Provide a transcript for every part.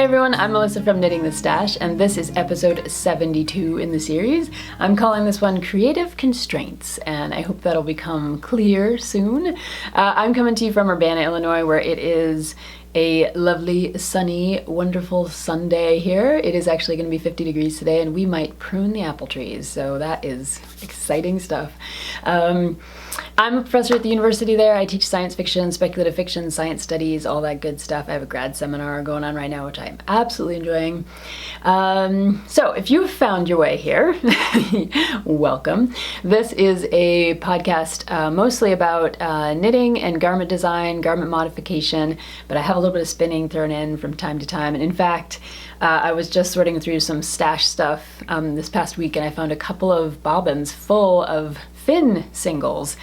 everyone, I'm Melissa from Knitting the Stash, and this is episode 72 in the series. I'm calling this one Creative Constraints, and I hope that'll become clear soon. I'm coming to you from Urbana, Illinois, where it is a lovely, sunny, wonderful Sunday here. It is actually going to be 50 degrees today, and we might prune the apple trees, so that is exciting stuff. I'm a professor at the university there. I teach science fiction, speculative fiction, science studies, all that good stuff. I have a grad seminar going on right now, which I am absolutely enjoying. So if you've found your way here, welcome. This is a podcast mostly about knitting and garment design, garment modification, but I have a little bit of spinning thrown in from time to time. And in fact, I was just sorting through some stash stuff this past week, and I found a couple of bobbins full of fin singles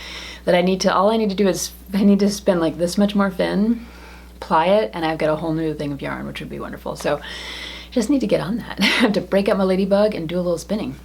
that all I need to do is I need to spin like this much more fin, ply it, and I've got a whole new thing of yarn, which would be wonderful. So just need to get on that. I have to break out my ladybug and do a little spinning.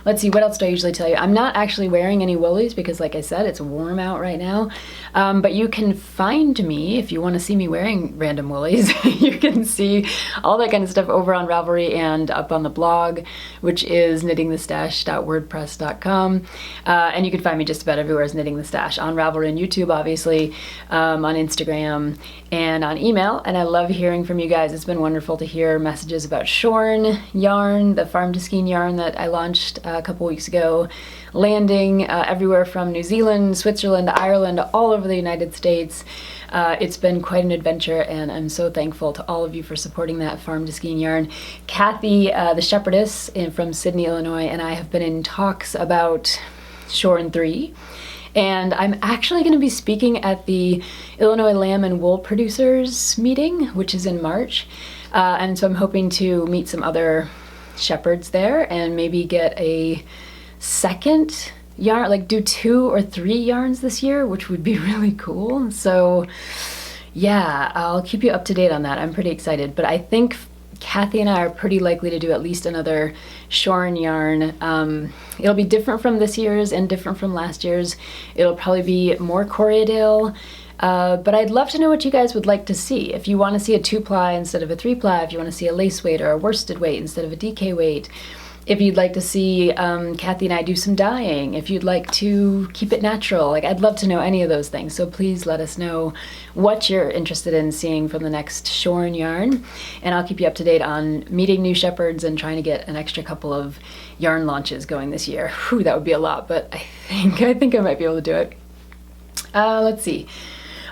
Let's see, what else do I usually tell you? I'm not actually wearing any woolies because, like I said, it's warm out right now. But you can find me if you want to see me wearing random woolies. You can see all that kind of stuff over on Ravelry and up on the blog, which is knittingthestash.wordpress.com. And you can find me just about everywhere as Knitting the Stash, on Ravelry and YouTube, obviously, on Instagram, and on email. And I love hearing from you guys. It's been wonderful to hear messages about shorn yarn, the farm to skein yarn that I launched a couple weeks ago, landing everywhere from New Zealand, Switzerland, Ireland, all over the United States. It's been quite an adventure, and I'm so thankful to all of you for supporting that farm to skein yarn. Kathy, the shepherdess from Sydney, Illinois, and I have been in talks about Shorn 3. And I'm actually going to be speaking at the Illinois Lamb and Wool Producers meeting, which is in March. And so I'm hoping to meet some other shepherds there and maybe get a second yarn, like do 2 or 3 yarns this year, which would be really cool. So yeah, I'll keep you up to date on that. I'm pretty excited, but I think Kathy and I are pretty likely to do at least another shorn yarn. It'll be different from this year's and different from last year's. It'll probably be more Corriedale. But I'd love to know what you guys would like to see. If you want to see a 2-ply instead of a 3-ply, if you want to see a lace weight or a worsted weight instead of a DK weight, if you'd like to see Kathy and I do some dyeing, if you'd like to keep it natural, like I'd love to know any of those things. So please let us know what you're interested in seeing from the next shorn yarn, and I'll keep you up to date on meeting new shepherds and trying to get an extra couple of yarn launches going this year. Whew, that would be a lot, but I think I might be able to do it. Let's see.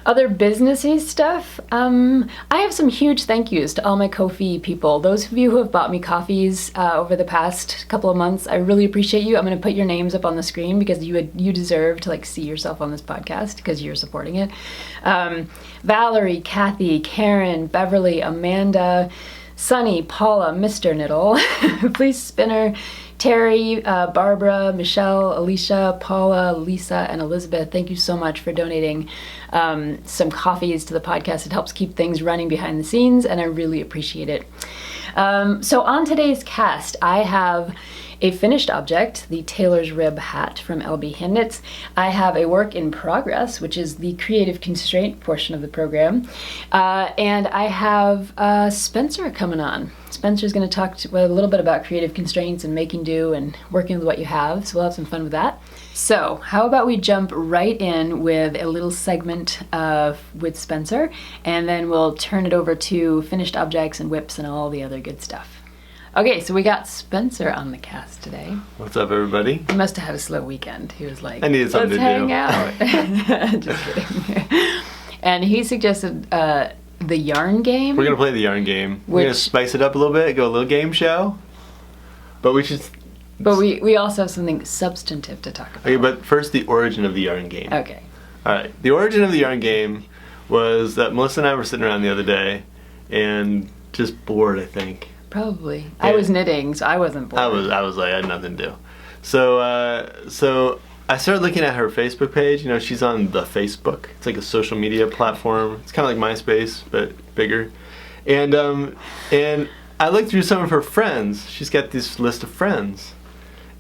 Other businessy stuff, I have some huge thank yous to all my Ko-fi people. Those of you who have bought me coffees over the past couple of months, I really appreciate you. I'm going to put your names up on the screen because you deserve to like see yourself on this podcast because you're supporting it. Valerie, Kathy, Karen, Beverly, Amanda, Sunny, Paula, Mr. Niddle, Fleece Spinner, Terry, Barbara, Michelle, Alicia, Paula, Lisa, and Elizabeth, thank you so much for donating some coffees to the podcast. It helps keep things running behind the scenes, and I really appreciate it. So on today's cast, I have a finished object, the Tailor's Rib hat from LB Handknits. I have a work in progress, which is the creative constraint portion of the program. And I have Spencer coming on. Spencer's going to talk a little bit about creative constraints and making do and working with what you have. So we'll have some fun with that. So how about we jump right in with a little segment with Spencer, and then we'll turn it over to finished objects and whips and all the other good stuff. Okay, so we got Spencer on the cast today. What's up, everybody? He must have had a slow weekend. He was like, I needed something let's hang out. Just kidding. And he suggested the yarn game. We're going to play the yarn game. We're going to spice it up a little bit, go a little game show. But we should... But we also have something substantive to talk about. Okay, but first the origin of the yarn game. Okay. Alright, the origin of the yarn game was that Melissa and I were sitting around the other day and just bored, I think. Probably. Yeah. I was knitting, so I wasn't bored. I was like, I had nothing to do. So I started looking at her Facebook page. You know, she's on the Facebook. It's like a social media platform. It's kind of like MySpace, but bigger. And I looked through some of her friends. She's got this list of friends.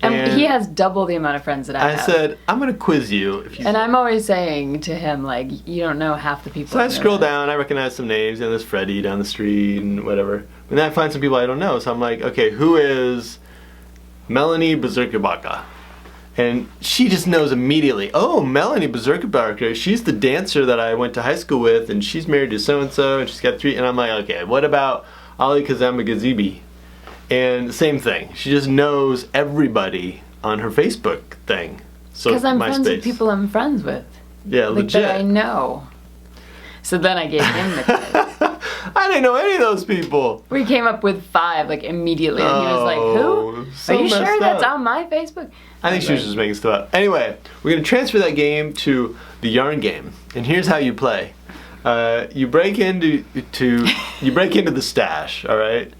And he has double the amount of friends that I have. I said, I'm going to quiz you. And I'm always saying to him, like, you don't know half the people. So I scroll down, I recognize some names, there's Freddie down the street and whatever. And then I find some people I don't know, so I'm like, okay, who is Melanie Berserkerbaka? And she just knows immediately, oh, Melanie Berserkerbaka, she's the dancer that I went to high school with, and she's married to so-and-so, and she's got 3, and I'm like, okay, what about Ali Kazama Gazibi? And the same thing. She just knows everybody on her Facebook thing. So because I'm friends with MySpace. people I'm friends with. Yeah, Like legit. that I know. So then I gave him the quiz. I didn't know any of those people. We came up with 5, like, immediately. And he was like, who? So Are you sure messed that's up. on my Facebook? I think she was just making stuff up. Anyway, we're going to transfer that game to the yarn game. And here's how you play. You break into the stash, all right?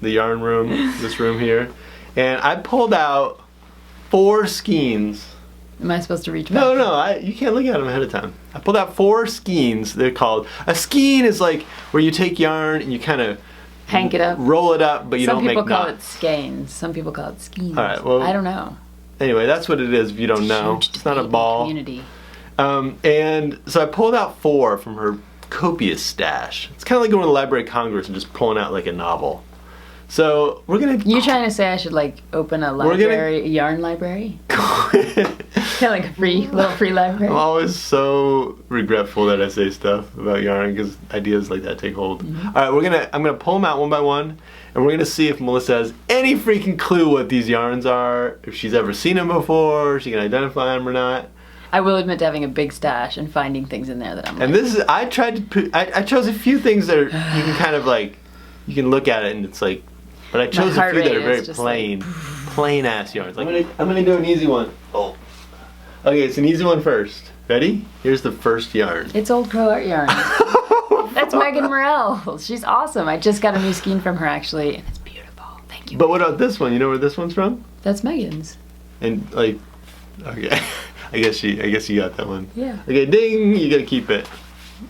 The yarn room, this room here. And I pulled out 4 skeins. Am I supposed to reach back? No, you can't look at them ahead of time. I pulled out 4 skeins. They're called, a skein is like where you take yarn and you kind of Hank it up. roll it up, but you don't make knots. Some people call it skeins. Some people call it skeins. All right, well, I don't know. Anyway, that's what it is if you don't know. Huge It's not a debate in the ball. community. And so I pulled out 4 from her copious stash. It's kind of like going to the Library of Congress and just pulling out like a novel. So we're gonna. You trying to say I should like open a library, a yarn library? Kind of like a little free library. I'm always so regretful that I say stuff about yarn because ideas like that take hold. Mm-hmm. All right, I'm gonna pull them out one by one, and we're gonna see if Melissa has any freaking clue what these yarns are, if she's ever seen them before, if she can identify them or not. I will admit to having a big stash and finding things in there that I'm like. And this is I tried to put. I chose a few things that are, you can kind of like, you can look at it and it's like. But I chose a few that are very plain, plain ass yarns. Like, I'm gonna do an easy one. Oh, okay, it's an easy one first. Ready? Here's the first yarn. It's Old Crow Art yarn. That's Megan Morrell. She's awesome. I just got a new skein from her actually, and it's beautiful. Thank you. But what about this one? You know where this one's from? That's Megan's. And like, okay, I guess you got that one. Yeah. Okay, ding! You gotta keep it.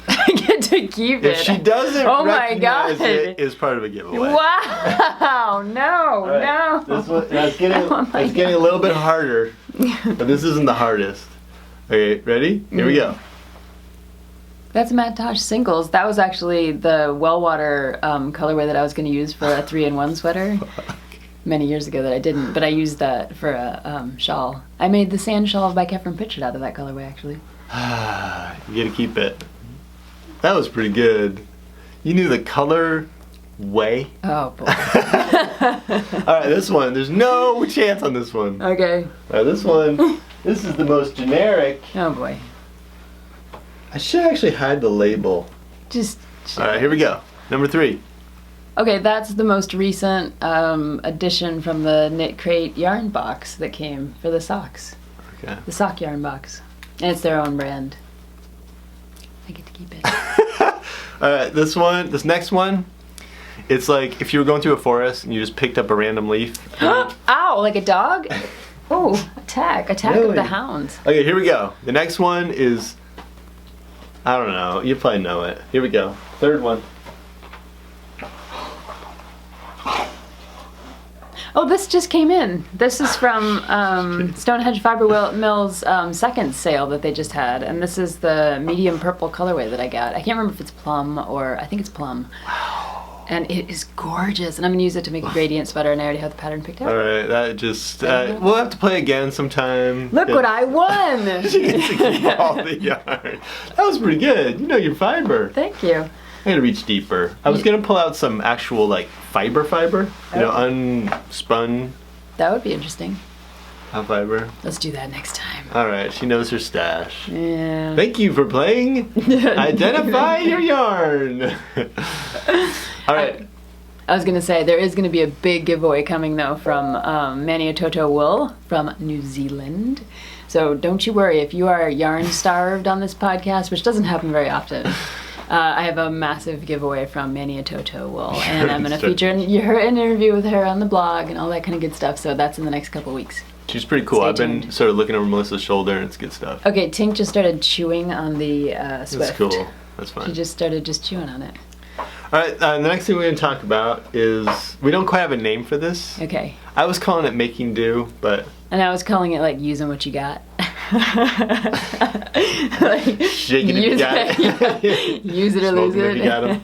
I get to keep it. If she doesn't oh my recognize God. it, it's part of a giveaway. Wow! No, no. This one, it's getting a little bit harder, but this isn't the hardest. Okay, ready? Here we go. That's Matt Tosh singles. That was actually the Wellwater colorway that I was going to use for a 3-in-1 sweater many years ago that I didn't, but I used that for a shawl. I made the sand shawl by Kefren Pritchard out of that colorway actually. You gotta keep it. That was pretty good. You knew the color way. Oh boy. All right, this one. There's no chance on this one. Okay. All right, this one. This is the most generic. Oh boy. I should actually hide the label. Just. All right, here we go. Number 3. Okay, that's the most recent addition from the Knit Crate yarn box that came for the socks. Okay. The sock yarn box. And it's their own brand. I get to keep it. All right, this next one, it's like if you were going through a forest and you just picked up a random leaf. Ow, like a dog? Oh, attack of Really? the hounds. Okay, here we go. The next one is, I don't know, you probably know it. Here we go. Third one. Oh, this just came in. This is from Stonehenge Fiber Mill's second sale that they just had. And this is the medium purple colorway that I got. I can't remember if it's plum or, I think it's plum. Wow. And it is gorgeous. And I'm going to use it to make a gradient sweater, and I already have the pattern picked out. All right, that just, we'll have to play again sometime. Look what I won! She gets to keep all the yarn. That was pretty good. You know your fiber. Thank you. I gotta reach deeper. I was gonna pull out some actual like fiber, you know, unspun That would be interesting. fiber. Let's do that next time. All right, she knows her stash. Yeah. Thank you for playing. Identify your yarn. All right. I was going to say, there is going to be a big giveaway coming, though, from Maniototo Wool from New Zealand. So don't you worry, if you are yarn starved on this podcast, which doesn't happen very often, I have a massive giveaway from Maniototo Wool, and I'm going to feature an interview with her on the blog and all that kind of good stuff, so that's in the next couple weeks. She's pretty cool. Stay I've been tuned. sort of looking over Melissa's shoulder, and it's good stuff. Okay, Tink just started chewing on the Swift. That's cool. That's fine. She just started chewing on it. All right, the next thing we're going to talk about is, we don't quite have a name for this. Okay. I was calling it making do, but... And I was calling it like using what you got. Like, shaking if you got it. Use it or lose Smoking if it. you got 'em.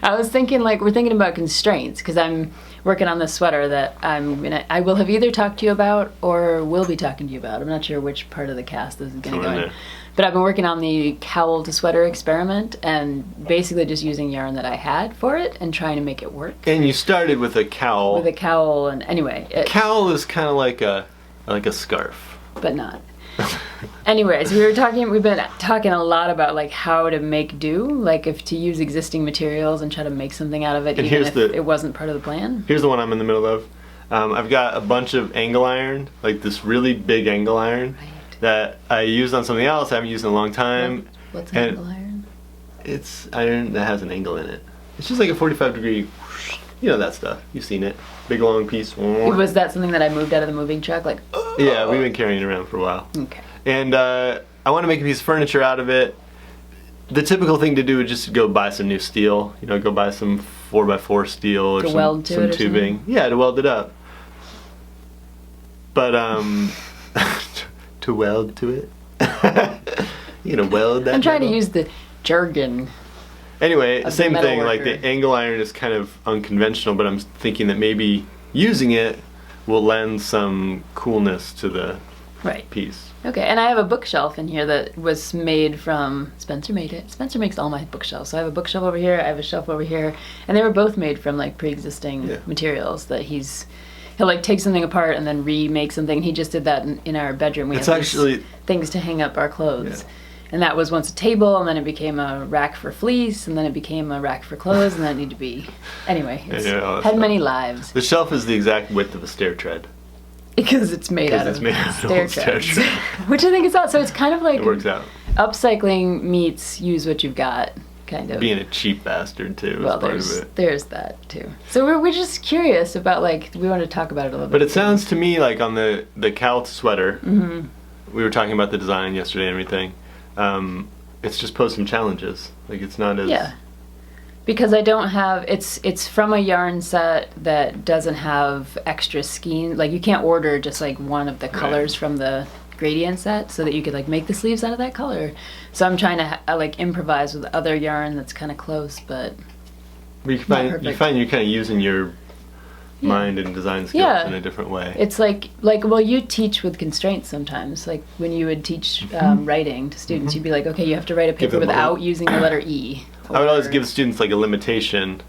I was thinking like, we're thinking about constraints because I'm working on this sweater that I will have either talked to you about or will be talking to you about. I'm not sure which part of the cast this is going to go in. But I've been working on the cowl to sweater experiment and basically just using yarn that I had for it and trying to make it work. And you started with a cowl. With a cowl, and anyway. Cowl is kind of like a scarf. But not. Anyways, we've been talking a lot about like how to make do, like if to use existing materials and try to make something out of it, and even if it wasn't part of the plan. Here's the one I'm in the middle of. I've got a bunch of angle iron, like this really big angle iron. Right. That I used on something else I haven't used in a long time. What's angle iron? It's iron that has an angle in it. It's just like a 45-degree, you know that stuff. You've seen it. Big long piece. Was that something that I moved out of the moving truck? Like, yeah, we've been carrying it around for a while. Okay. And I want to make a piece of furniture out of it. The typical thing to do would just go buy some new steel. You know, go buy some 4x4 steel or some tubing. Yeah, to weld it up. But to weld to it. You gonna weld that? I'm trying to use the jargon. Anyway, same thing. worker. Like the angle iron is kind of unconventional, but I'm thinking that maybe using it will lend some coolness to the piece. Okay, and I have a bookshelf in here that was made from, Spencer made it. Spencer makes all my bookshelves. So I have a bookshelf over here, I have a shelf over here, and they were both made from like pre-existing materials that he'll like take something apart and then remake something. He just did that in our bedroom. We have actually things to hang up our clothes. Yeah. And that was once a table, and then it became a rack for fleece, and then it became a rack for clothes, and then it needed to be... Anyway, it's had many lives. The shelf is the exact width of a stair tread. Because it's made out of stair treads. Which I think is out. So it's kind of like... It works out. Upcycling meets use what you've got, kind of. Being a cheap bastard, too, well, is part of it. There's that, too. So we're just curious about, like, we want to talk about it a little bit. But it sounds to me like on the cowl sweater, we were talking about the design yesterday and everything, it's just posed some challenges. Like, it's not as... Yeah. Because I don't have... It's from a yarn set that doesn't have extra skein. Like, you can't order just, like, one of the colors from the gradient set so that you could, like, make the sleeves out of that color. So I'm trying to, like, improvise with other yarn that's kind of close, but... You find you're kind of using your mind and design skills in a different way. It's like well, you teach with constraints sometimes. Like when you would teach writing to students, you'd be like, okay, you have to write a paper without using the letter E. I would always give students like a limitation,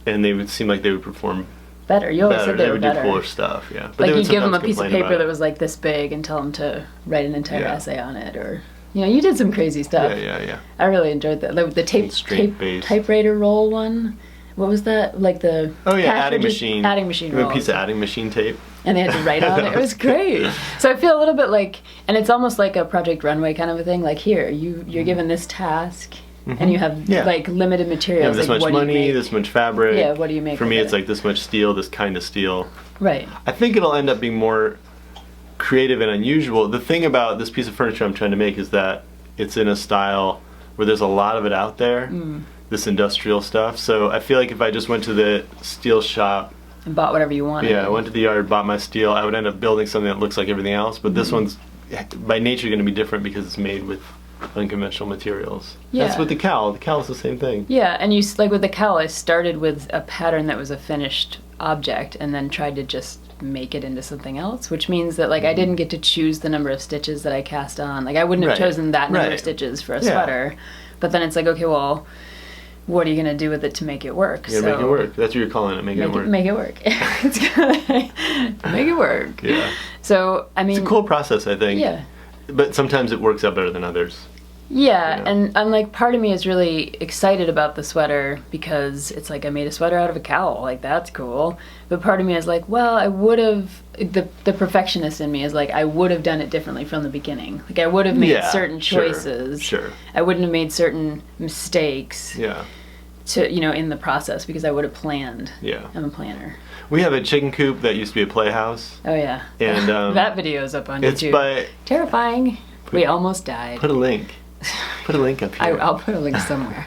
and they would seem like they would perform better. You always said they would do cooler stuff. Yeah, but like you give them a piece of paper that was like this big and tell them to write an entire essay on it, or you did some crazy stuff. Yeah. I really enjoyed that. Like the typewriter roll one. What was that? Like the adding machine roll. A piece of adding machine tape. And they had to write on it. It was great. So I feel a little bit like, and it's almost like a Project Runway kind of a thing. Like here, you're given this task, and you have like limited materials. You have this much money, this much fabric. Yeah, what do you make? For me, it's like this much steel, this kind of steel. Right. I think it'll end up being more creative and unusual. The thing about this piece of furniture I'm trying to make is that it's in a style where there's a lot of it out there. This industrial stuff. So I feel like if I just went to the steel shop and bought whatever you wanted. Yeah, I went to the yard, bought my steel, I would end up building something that looks like everything else, but this one's by nature going to be different because it's made with unconventional materials. Yeah. That's with the cowl. The cowl is the same thing. Yeah, and like with the cowl, I started with a pattern that was a finished object and then tried to just make it into something else, which means that like I didn't get to choose the number of stitches that I cast on. Like I wouldn't have chosen that number of stitches for a sweater. But then it's like, okay, well, what are you going to do with it to make it work? Yeah, make it work. That's what you're calling it, make it work. Make it work. It's gonna make it work. Yeah. So, I mean... It's a cool process, I think. Yeah. But sometimes it works out better than others. Yeah, and like part of me is really excited about the sweater because it's like I made a sweater out of a cowl. Like, that's cool. But part of me is like, well, I would have... The perfectionist in me is like, I would have done it differently from the beginning. Like, I would have made certain choices. Sure. I wouldn't have made certain mistakes. Yeah. To in the process because I would have planned. Yeah. I'm a planner. We have a chicken coop that used to be a playhouse. Oh yeah. And that video is up on YouTube. It's terrifying. We almost died. Put a link. Put a link up here. I'll put a link somewhere.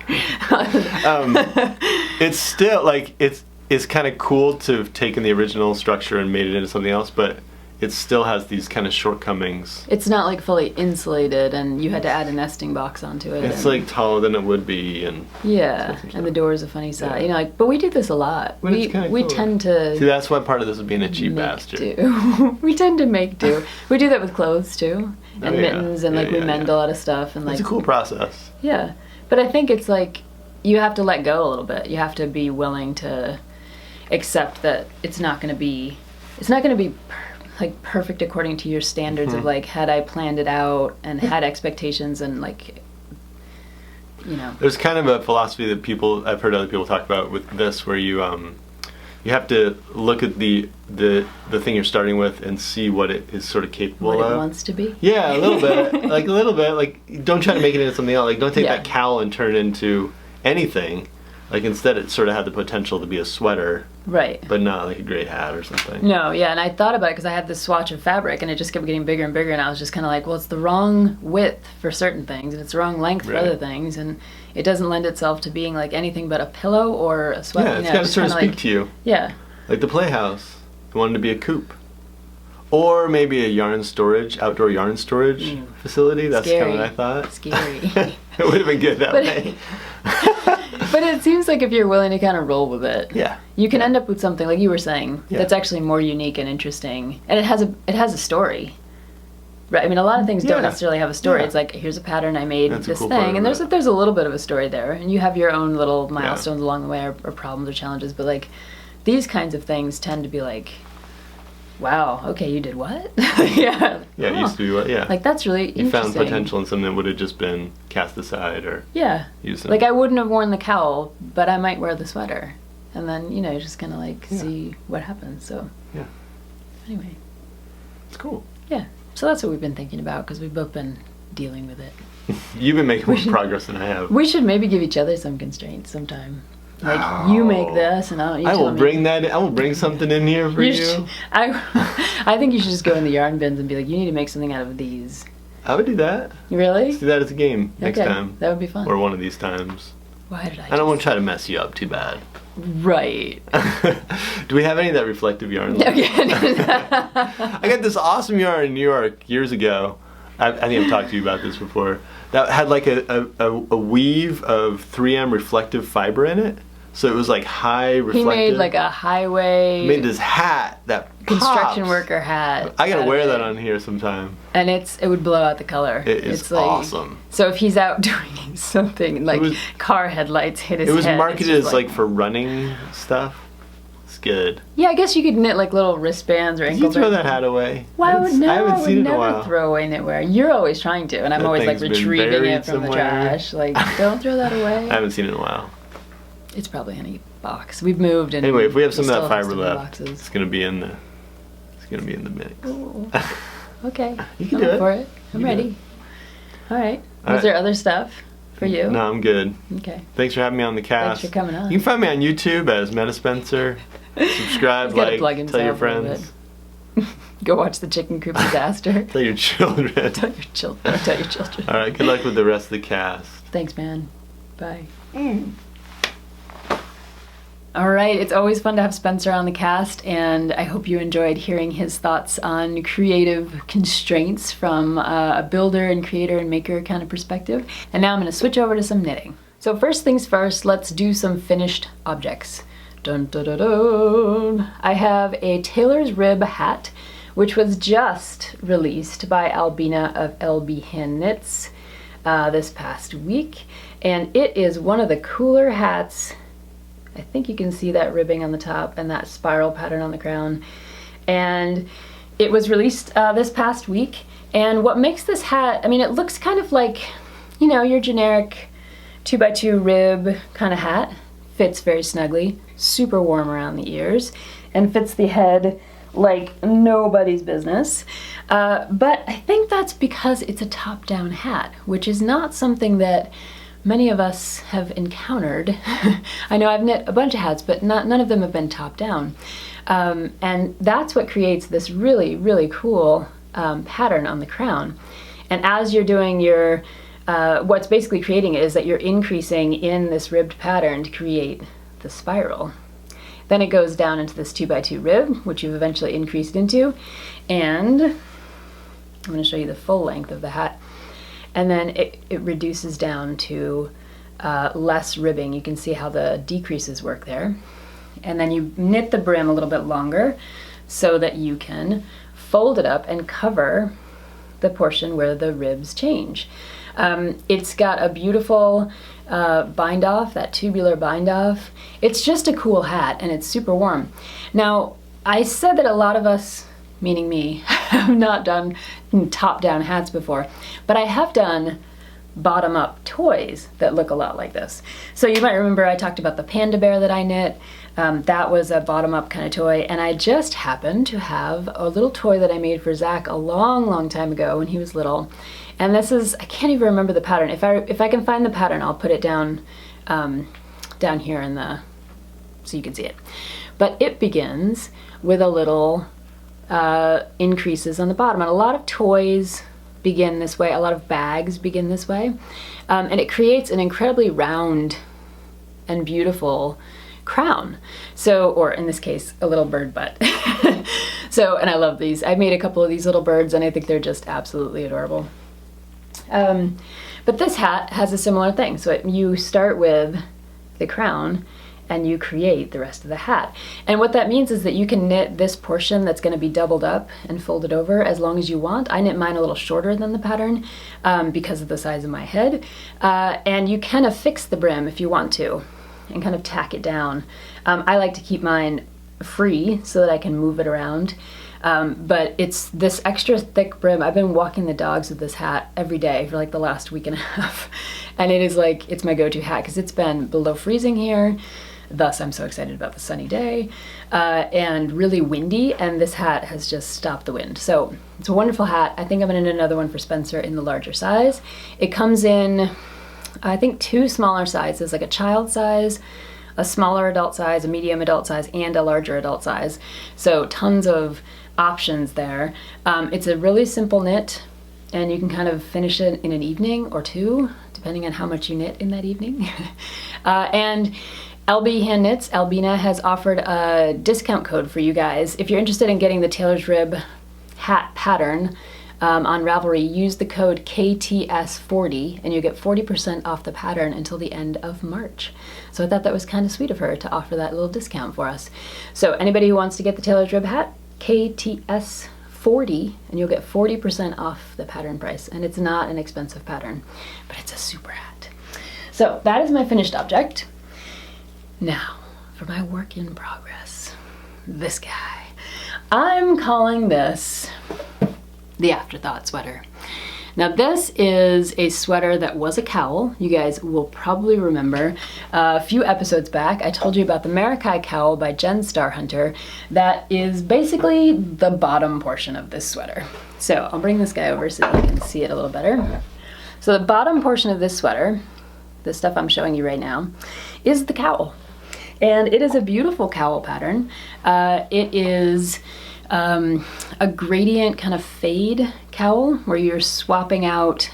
It's still like it's kind of cool to have taken the original structure and made it into something else, but it still has these kind of shortcomings. It's not like fully insulated, and you had to add a nesting box onto it. It's like taller than it would be, and yeah, and the door is a funny size. Yeah. You know, like, but we do this a lot. But it's kinda we cool. tend to See, that's why part of this is being a cheap make bastard. do. We tend to make do. We do that with clothes too, and Oh, yeah. mittens, and like we mend a lot of stuff, and like It's a cool process. yeah. But I think it's like you have to let go a little bit. You have to be willing to accept that it's not going to be like perfect according to your standards of like, had I planned it out and had expectations and like, you know. There's kind of a philosophy that I've heard other people talk about with this, where you have to look at the thing you're starting with and see what it is sort of capable What of. it wants to be. Yeah, a little bit. Like a little bit. Like, don't try to make it into something else. Like, don't take Yeah. that cowl and turn it into anything. Like, instead it sort of had the potential to be a sweater, Right. but not like a great hat or something. No, yeah, and I thought about it because I had this swatch of fabric and it just kept getting bigger and bigger, and I was just kind of like, well, it's the wrong width for certain things and it's the wrong length for Right. other things, and it doesn't lend itself to being like anything but a pillow or a sweater. Yeah, it's you know, got to just sort of kinda speak like, to you. Yeah. Like the Playhouse. You wanted to be a coop. Or maybe a outdoor yarn storage facility. That's kind Scary. of what I thought. Scary. It would have been good that But- way. But it seems like if you're willing to kind of roll with it, Yeah. you can end up with something like you were saying Yeah. that's actually more unique and interesting, and it has a story. Right. I mean, a lot of things don't Yeah. necessarily have a story. Yeah. It's like, here's a pattern I made, That's a this cool part thing, and of there's it. a little bit of a story there, and you have your own little milestones along the way, or problems or challenges. But like, these kinds of things tend to be like, wow, okay, you did what? Yeah. Yeah, it used to be what, yeah. Like, that's really you interesting. found potential in something that would have just been cast aside or Yeah. used. Like, I wouldn't have worn the cowl, but I might wear the sweater. And then, you know, you're just gonna like Yeah. see what happens. So, Yeah. Anyway, It's cool. yeah. So that's what we've been thinking about because we've both been dealing with it. You've been making more progress than I have. We should maybe give each other some constraints sometime. Like, you make this, and you I tell will me. bring that. I will bring something in here for you. I think you should just go in the yarn bins and be like, you need to make something out of these. I would do that. Really? Let's do that as a game next Okay, time, that would be fun. or one of these times. Why did I don't want to try to mess you up too bad. Right. Do we have any of that reflective yarn left? Okay. I got this awesome yarn in New York years ago. I think I've talked to you about this before. That had like a weave of 3M reflective fiber in it. So it was like high reflective. He made like a highway Made this hat that construction pops. worker hat. I gotta out wear of that it. on here sometime. And it would blow out the color. It is It's like, awesome. So if he's out doing something like was- car headlights hit his It was head, it's marketed just as like for running stuff. It's good. Yeah, I guess you could knit like little wristbands or Did ankle you throw bands. that hat away? Why would no? I haven't I would seen it in a never while. throw away knitwear. You're always trying to, and I'm That always like thing's been retrieving buried it from the somewhere. trash. Like, don't throw that away. I haven't seen it in a while. It's probably in a box. We've moved, and Anyway, if we have some of still that have fiber some in left, boxes. it's gonna be in the mix. Ooh. Okay, You can I'm do up it. for it. I'm You can do ready. All right. All Was right. there other stuff for you? No, I'm good. Okay. Thanks for having me on the cast. Thanks for coming on. You can find me on YouTube as Meta Spencer. Subscribe, He's gotta like, plug tell your himself a little friends. Go watch the chicken coop disaster. Tell your children. Tell your children. Tell your children. All right, good luck with the rest of the cast. Thanks, man. Bye. All right, it's always fun to have Spencer on the cast, and I hope you enjoyed hearing his thoughts on creative constraints from a builder and creator and maker kind of perspective. And now I'm going to switch over to some knitting. So first things first, let's do some finished objects. Dun, dun, dun, dun. I have a Tailor's Rib hat, which was just released by Albina of LB Handknits this past week, and it is one of the cooler hats. I think you can see that ribbing on the top and that spiral pattern on the crown. And it was released this past week. And what makes this hat, I mean, it looks kind of like, you know, your generic 2x2 rib kind of hat. Fits very snugly, super warm around the ears, and fits the head like nobody's business. But I think that's because it's a top-down hat, which is not something that many of us have encountered. I know I've knit a bunch of hats, but none of them have been top down. And that's what creates this really, really cool pattern on the crown. And as you're doing your what's basically creating it is that you're increasing in this ribbed pattern to create the spiral. Then it goes down into this 2x2 rib, which you've eventually increased into, and I'm going to show you the full length of the hat. And then it reduces down to less ribbing. You can see how the decreases work there. And then you knit the brim a little bit longer so that you can fold it up and cover the portion where the ribs change. It's got a beautiful bind off, that tubular bind off. It's just a cool hat and it's super warm. Now, I said that a lot of us, meaning me, have not done top-down hats before, but I have done bottom-up toys that look a lot like this. So you might remember I talked about the panda bear that I knit. That was a bottom-up kind of toy, and I just happened to have a little toy that I made for Zach a long, long time ago when he was little. And this is, I can't even remember the pattern. If I can find the pattern, I'll put it down down here in the, so you can see it. But it begins with a little increases on the bottom. And a lot of toys begin this way, a lot of bags begin this way. And it creates an incredibly round and beautiful crown. So, or in this case, a little bird butt. So, and I love these. I made a couple of these little birds and I think they're just absolutely adorable. But this hat has a similar thing. So you start with the crown and you create the rest of the hat. And what that means is that you can knit this portion that's going to be doubled up and folded over as long as you want. I knit mine a little shorter than the pattern because of the size of my head. And you can affix the brim if you want to and kind of tack it down. I like to keep mine free so that I can move it around. But it's this extra thick brim. I've been walking the dogs with this hat every day for like the last week and a half. And it is like, it's my go-to hat because it's been below freezing here. Thus, I'm so excited about the sunny day and really windy. And this hat has just stopped the wind. So it's a wonderful hat. I think I'm gonna knit another one for Spencer in the larger size. It comes in, I think, 2 smaller sizes, like a child size, a smaller adult size, a medium adult size, and a larger adult size. So tons of options there. It's a really simple knit and you can kind of finish it in an evening or 2, depending on how much you knit in that evening. And LB Handknits, Albina, has offered a discount code for you guys. If you're interested in getting the Tailor's Rib hat pattern on Ravelry, use the code KTS40 and you get 40% off the pattern until the end of March. So I thought that was kind of sweet of her to offer that little discount for us. So anybody who wants to get the Tailor's Rib hat, KTS40, and you'll get 40% off the pattern price. And it's not an expensive pattern, but it's a super hat. So that is my finished object. Now, for my work in progress, this guy. I'm calling this the Afterthought Sweater. Now this is a sweater that was a cowl. You guys will probably remember a few episodes back I told you about the Maracay cowl by Jen Starhunter. That is basically the bottom portion of this sweater. So I'll bring this guy over so that you can see it a little better. So the bottom portion of this sweater, the stuff I'm showing you right now, is the cowl. And it is a beautiful cowl pattern. It is a gradient kind of fade cowl where you're swapping out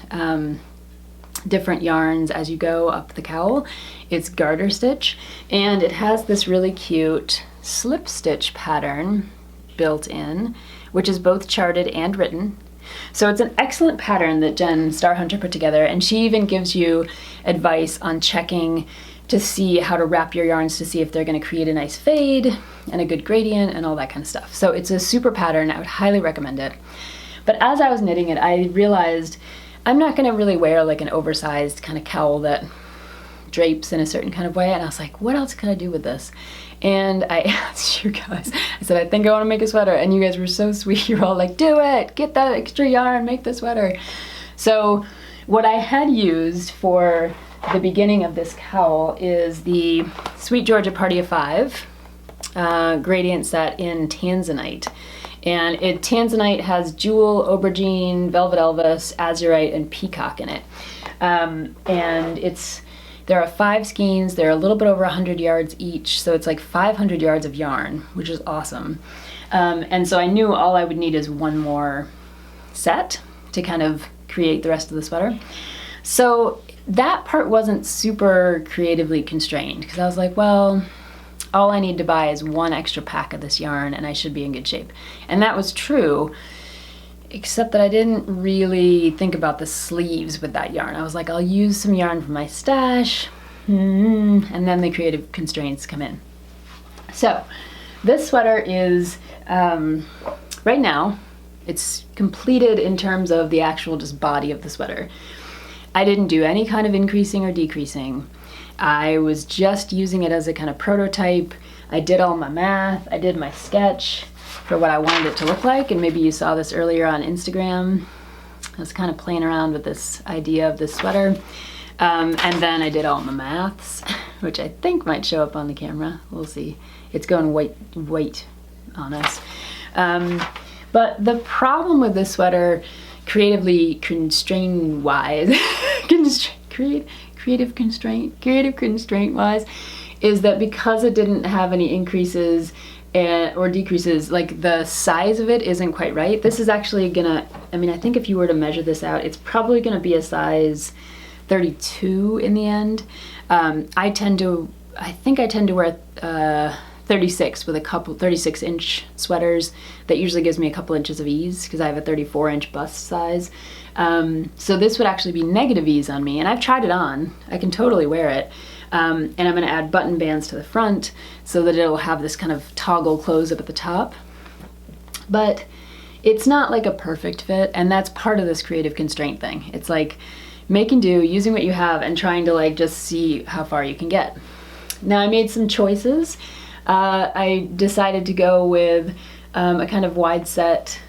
different yarns as you go up the cowl. It's garter stitch and it has this really cute slip stitch pattern built in, which is both charted and written. So it's an excellent pattern that Jen Starhunter put together, and she even gives you advice on checking to see how to wrap your yarns to see if they're going to create a nice fade and a good gradient and all that kind of stuff. So it's a super pattern. I would highly recommend it. But as I was knitting it, I realized I'm not going to really wear like an oversized kind of cowl that drapes in a certain kind of way. And I was like, what else can I do with this? And I asked you guys, I said, I think I want to make a sweater. And you guys were so sweet. You're all like, do it, get that extra yarn, make the sweater. So what I had used for the beginning of this cowl is the Sweet Georgia Party of 5 gradient set in Tanzanite. And Tanzanite has Jewel, Aubergine, Velvet Elvis, Azurite, and Peacock in it. And there are 5 skeins. They're a little bit over 100 yards each, so it's like 500 yards of yarn, which is awesome. And so I knew all I would need is one more set to kind of create the rest of the sweater. So that part wasn't super creatively constrained because I was like, well, all I need to buy is one extra pack of this yarn and I should be in good shape. And that was true, except that I didn't really think about the sleeves with that yarn. I was like, I'll use some yarn from my stash, and then the creative constraints come in. So this sweater is, right now, it's completed in terms of the actual just body of the sweater. I didn't do any kind of increasing or decreasing. I was just using it as a kind of prototype. I did all my math, I did my sketch for what I wanted it to look like, and maybe you saw this earlier on Instagram. I was kind of playing around with this idea of this sweater. And then I did all my maths, which I think might show up on the camera. We'll see. It's going white on us. But the problem with this sweater, creatively constraint-wise, creative constraint-wise, is that because it didn't have any increases or decreases, like the size of it isn't quite right. This is actually gonna, I mean, I think if you were to measure this out, it's probably gonna be a size 32 in the end. I think I tend to wear 36 with a couple 36-inch sweaters. That usually gives me a couple inches of ease because I have a 34-inch bust size. So this would actually be negative ease on me, and I've tried it on. I can totally wear it. And I'm going to add button bands to the front so that it'll have this kind of toggle close up at the top. But it's not like a perfect fit, and that's part of this creative constraint thing. It's like making do, using what you have, and trying to like just see how far you can get. Now I made some choices. I decided to go with a kind of wide set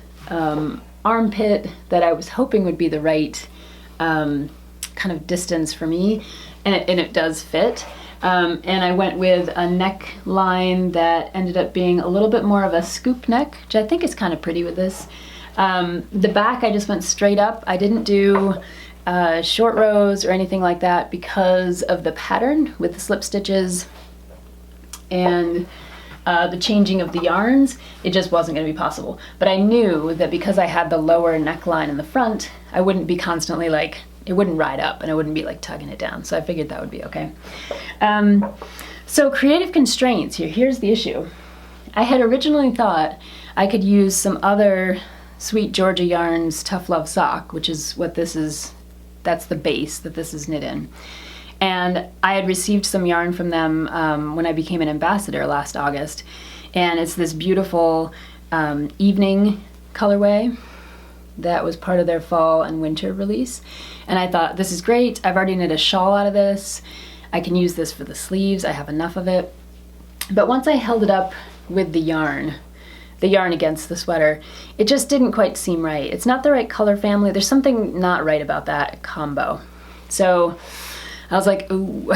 armpit that I was hoping would be the right kind of distance for me, and it does fit. And I went with a neckline that ended up being a little bit more of a scoop neck, which I think is kind of pretty with this. The back I just went straight up. I didn't do short rows or anything like that because of the pattern with the slip stitches and the changing of the yarns. It just wasn't going to be possible. But I knew that because I had the lower neckline in the front, I wouldn't be constantly like, it wouldn't ride up and I wouldn't be like tugging it down. So I figured that would be okay. So creative constraints here. Here's the issue. I had originally thought I could use some other Sweet Georgia Yarns Tough Love sock, which is what this is. That's the base that this is knit in. And I had received some yarn from them when I became an ambassador last August. And it's this beautiful evening colorway that was part of their fall and winter release. And I thought, this is great. I've already knit a shawl out of this. I can use this for the sleeves. I have enough of it. But once I held it up with the yarn against the sweater, it just didn't quite seem right. It's not the right color family. There's something not right about that combo. So I was like, ooh,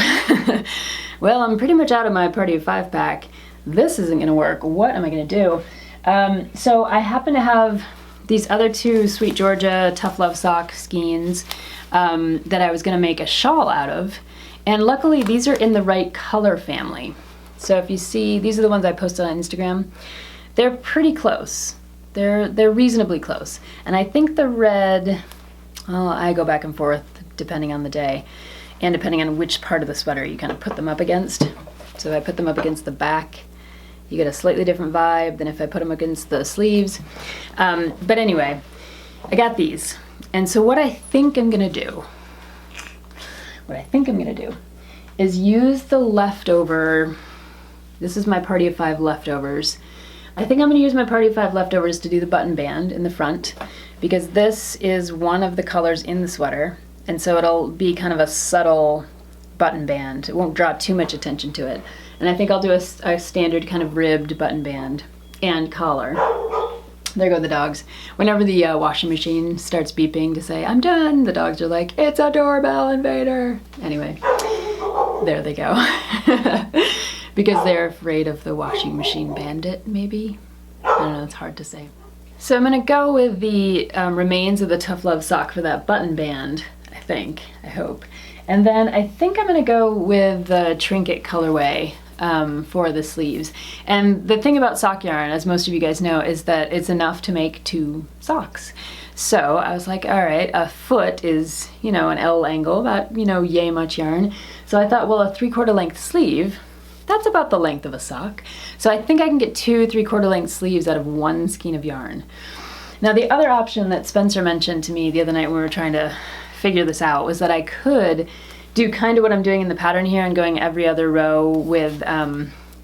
well, I'm pretty much out of my Party of 5 pack. This isn't gonna work. What am I gonna do? So I happen to have these other two Sweet Georgia Tough Love sock skeins that I was gonna make a shawl out of. And luckily these are in the right color family. So if you see, these are the ones I posted on Instagram. They're pretty close. They're reasonably close. And I think the red, well, I go back and forth depending on the day and depending on which part of the sweater you kind of put them up against. So if I put them up against the back, you get a slightly different vibe than if I put them against the sleeves. But anyway, I got these. And so what I think I'm gonna do is use the leftover, this is my Party of 5 leftovers. I think I'm gonna use my Party of 5 leftovers to do the button band in the front because this is one of the colors in the sweater. And so it'll be kind of a subtle button band. It won't draw too much attention to it. And I think I'll do a standard kind of ribbed button band and collar. There go the dogs. Whenever the washing machine starts beeping to say, I'm done, the dogs are like, it's a doorbell invader. Anyway, there they go. Because they're afraid of the washing machine bandit, maybe? I don't know, it's hard to say. So I'm gonna go with the remains of the Tough Love sock for that button band, I hope. And then I think I'm gonna go with the trinket colorway for the sleeves. And the thing about sock yarn, as most of you guys know, is that it's enough to make 2 socks. So I was like, all right, a foot is, you know, an L angle, about, you know, yay much yarn. So I thought, well, a 3/4 length sleeve, that's about the length of a sock. So I think I can get 2 3/4 length sleeves out of 1 skein of yarn. Now the other option that Spencer mentioned to me the other night when we were trying to figure this out was that I could do kind of what I'm doing in the pattern here and going every other row with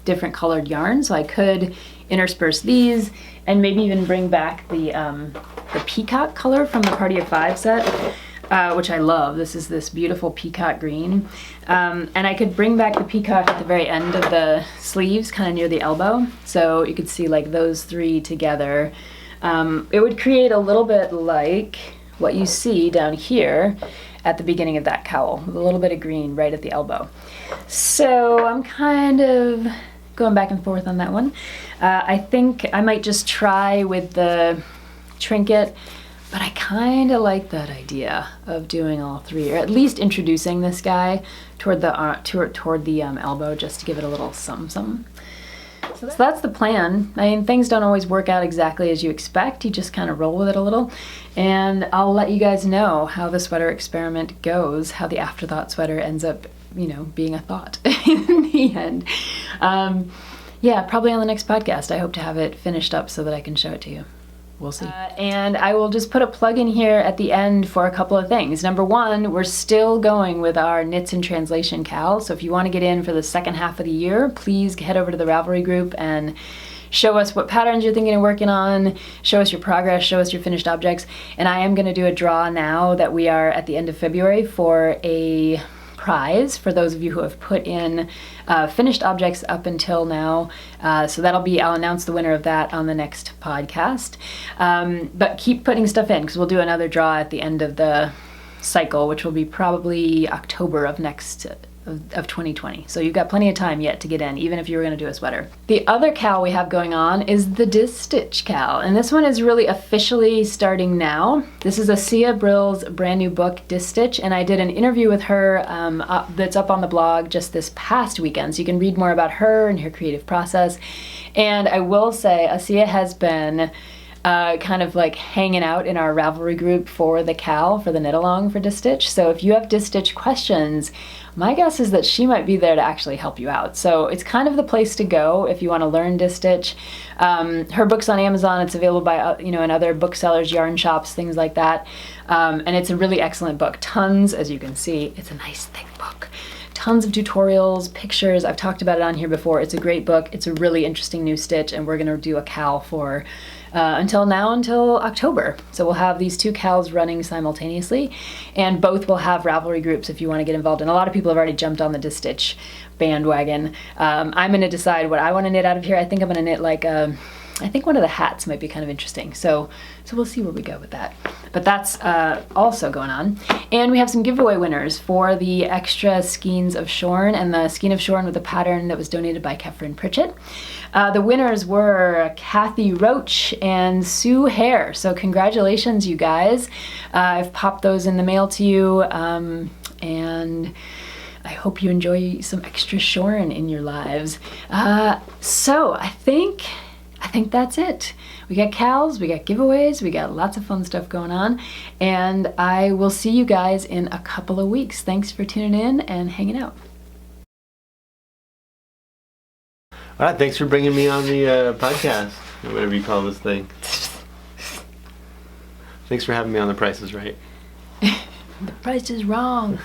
different colored yarn. So I could intersperse these and maybe even bring back the peacock color from the Party of 5 set, which I love. This is this beautiful peacock green. And I could bring back the peacock at the very end of the sleeves, kind of near the elbow. So you could see like those 3 together. It would create a little bit like what you see down here at the beginning of that cowl, with a little bit of green right at the elbow. So I'm kind of going back and forth on that one. I think I might just try with the trinket, but I kind of like that idea of doing all 3, or at least introducing this guy toward the elbow, just to give it a little something. So that's the plan. I mean, things don't always work out exactly as you expect. You just kind of roll with it a little. And I'll let you guys know how the sweater experiment goes, how the Afterthought sweater ends up, you know, being a thought in the end. Yeah, probably on the next podcast. I hope to have it finished up so that I can show it to you. We'll see. And I will just put a plug in here at the end for a couple of things. Number 1, we're still going with our Knits in Translation KAL. So if you want to get in for the second half of the year, please head over to the Ravelry group and show us what patterns you're thinking of working on, show us your progress, show us your finished objects. And I am going to do a draw now that we are at the end of February for a prize for those of you who have put in finished objects up until now. So that'll be, I'll announce the winner of that on the next podcast. But keep putting stuff in, because we'll do another draw at the end of the cycle, which will be probably October of 2020. So you've got plenty of time yet to get in, even if you were going to do a sweater. The other cowl we have going on is the Dis Stitch cowl, and this one is really officially starting now. This is Sia Brill's brand new book, Dis Stitch, and I did an interview with her that's up on the blog just this past weekend, so you can read more about her and her creative process. And I will say, Sia has been kind of like hanging out in our Ravelry group for the cowl, for the knit along for Dis Stitch. So if you have Dis Stitch questions, my guess is that she might be there to actually help you out. So it's kind of the place to go if you want to learn Dis Stitch. Her book's on Amazon. It's available by, you know, in other booksellers, yarn shops, things like that. And it's a really excellent book. Tons, as you can see, it's a nice thick book. Tons of tutorials, pictures. I've talked about it on here before. It's a great book. It's a really interesting new stitch, and we're going to do a cowl for until October. So we'll have these 2 cowls running simultaneously, and both will have Ravelry groups if you want to get involved. And a lot of people have already jumped on the Dis Stitch bandwagon. I'm going to decide what I want to knit out of here. I think I'm going to knit like I think one of the hats might be kind of interesting. So we'll see where we go with that. But that's also going on. And we have some giveaway winners for the extra skeins of Shorn and the skein of Shorn with a pattern that was donated by Kefren Pritchett. The winners were Kathy Roach and Sue Hare. So congratulations, you guys. I've popped those in the mail to you. And I hope you enjoy some extra Shorn in your lives. So I think that's it. We got KALs, we got giveaways, we got lots of fun stuff going on, and I will see you guys in a couple of weeks. Thanks for tuning in and hanging out. All right, thanks for bringing me on the podcast, or whatever you call this thing. Thanks for having me on The Price is Right. The price is wrong.